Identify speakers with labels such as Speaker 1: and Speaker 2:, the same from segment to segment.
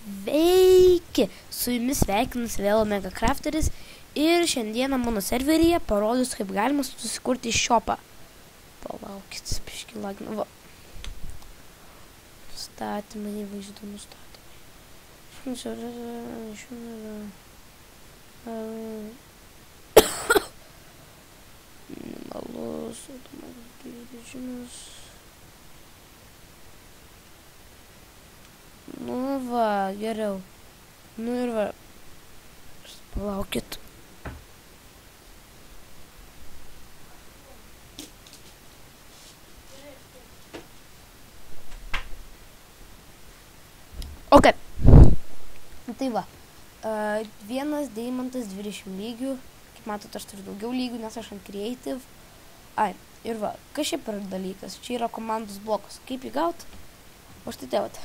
Speaker 1: Sveiki! Su jumis sveikinasi vėl Omega Crafteris ir šiandieną mano serveryje parodys, kaip galima susikurti shopą. Palaukit, biškį lagina. Va. Statymai, vaizdo nustatymai. Minimalus automobilių režimas. Nu va, geriau. Nu ir va. Palaukit. Ok. Tai va. Vienas deimantas 20 lygių. Kaip matot, aš turiu daugiau lygių, nes aš ant creative. Ir va. Kas šiaip yra dalykas? Čia yra komandos blokas. Kaip jį gaut? O štai tai vat.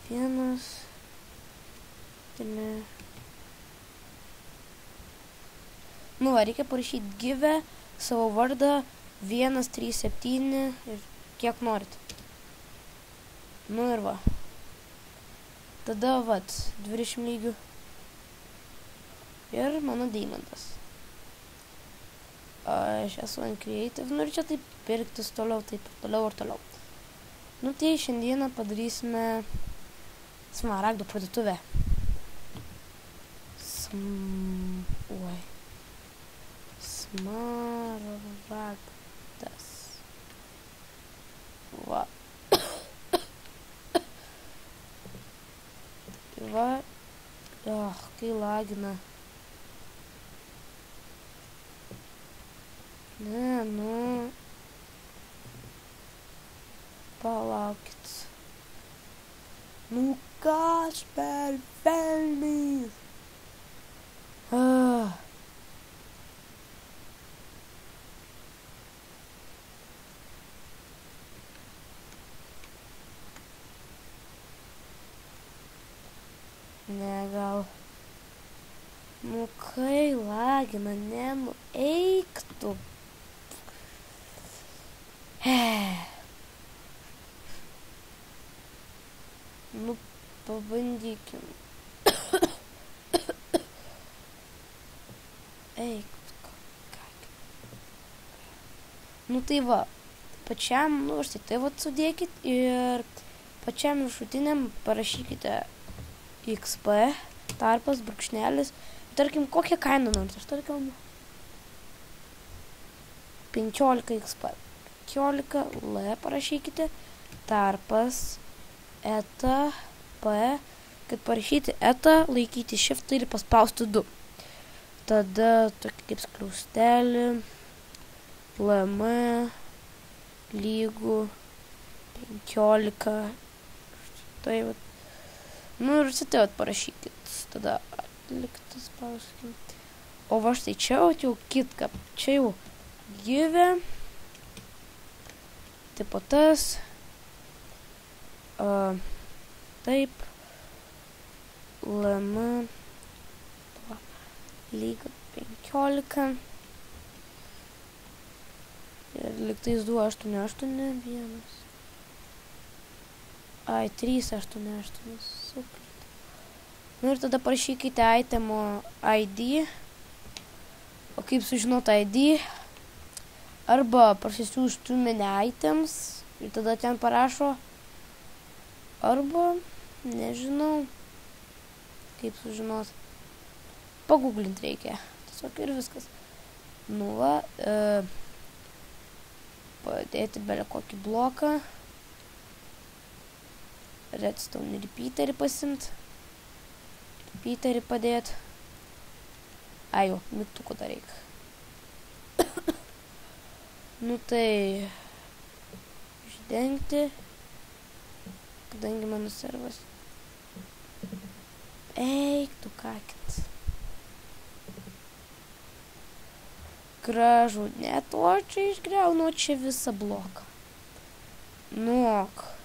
Speaker 1: Vienas. Nu va, reikia parašyti give, savo vardą, 137 ir kiek norit. Nu ir va. Tada vat, 20 lygių. Ir mano deimantas. Aš esu ant creative, nu ir čia taip pirktis toliau, taip toliau ir toliau. Nu tai šiandieną padarysime smaragdų parduotuvę. Smaragdas. Va. Va. Kai lagina. Ne, nu. Palaukit. Nu kas per velniais? Ne, gal. Nu kai lagina, ne, nu eik tu. Nu, pabandykim. Eik. Nu tai va, pačiam, nu štai tai va sudėkit ir pačiam viršutiniam parašykite XP, tarpas, brūkšnelis. Tarkim, kokią kainą norit, aš tarkim 15 XP. 15 L parašykite, tarpas, eta, p, kad parašyti eta, laikyti shift ir paspausti 2. Tada tokį kaip skliaustelį, lm, lygų, 15. Tai va. Nu ir šitai vat parašykit. Tada atliktas pauskim. O va štai čia jau kitka. Čia jau give. Tipo tas. Taip. LM. Lyga 15. Ir liktais 288. 388. Super. Nu ir tada parašykite itemo ID. O kaip sužinoti ID? Arba parsisiųstų mene items ir tada ten parašo. Arba, nežinau, kaip sužinoti. Paguglinti reikia. Tiesiog ir viskas. Nu va, padėti belę kokį bloką. Redstone repeaterį pasimt. Repeaterį padėt. Jau, mygtuko dar reikia. Nu tai išdengti. Kadangi mano servas. Eik, tu kakit. Gražu, net o čia išgriaunu čia visą bloką. Nuok.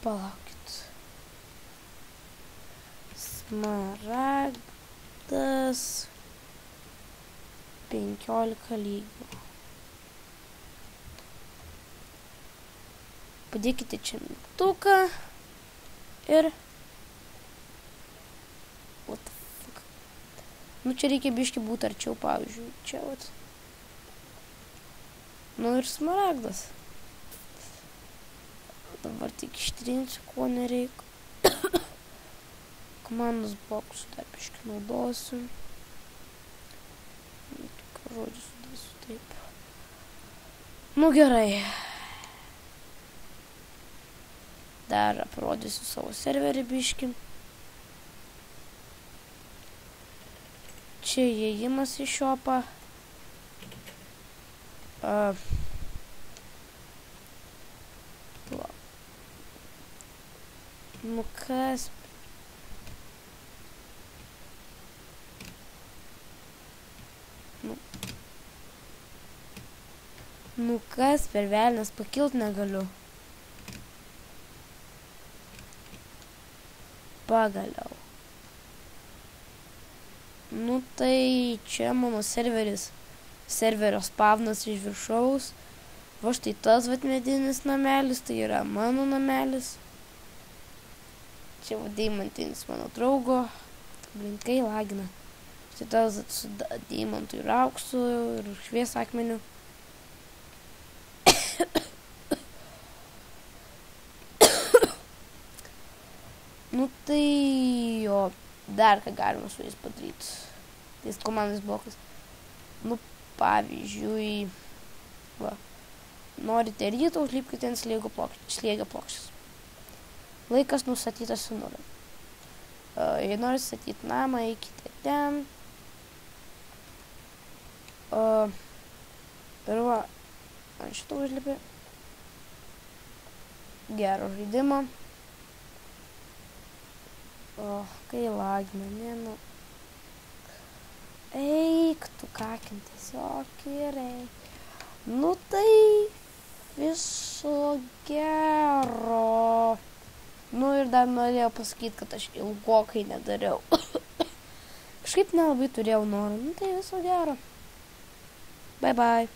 Speaker 1: Palaukit. Smaragdas 15 lygių. Padėkite čia mygtuką ir... What the fuck? Nu, čia reikia biškį būti arčiau, pavyzdžiui, čia vat. Nu ir smaragdas. Dabar tik ištrinsiu, ko nereikia. Komandos blokus dar biškį naudosiu. Tik žodžiu sudėsiu taip. Nu gerai. Dar parodysiu savo serverį biškį. Čia įėjimas į shopą. Nu kas? Nu kas per velnias, pakilt negaliu. Pagaliau. Nu tai čia mano serveris. Serverio spavnas iš viršaus. Va štai tas vat medinis namelis, tai yra mano namelis. Čia va deimantinis mano draugo. Blinkai lagina. Štai tas su deimantu ir auksu ir švies akmeniu. Nu tai jo, dar ką galima su jais padaryti. Tais komandos blokas. Nu pavyzdžiui, va, norite ryto, užlipkite ant slėgio plokštės. Laikas nustatytas su 0. Jei norite statyti namą, eikite ten. Ir va, ant šito užlipė. Gero žaidimo. O, kai lagina, ne, nu. Eik, tu kakin, tiesiog gerai. Nu tai viso gero. Nu ir dar norėjau pasakyti, kad aš ilgokai nedariau. Kažkaip nelabai turėjau norą. Nu tai viso gero. Bye bye.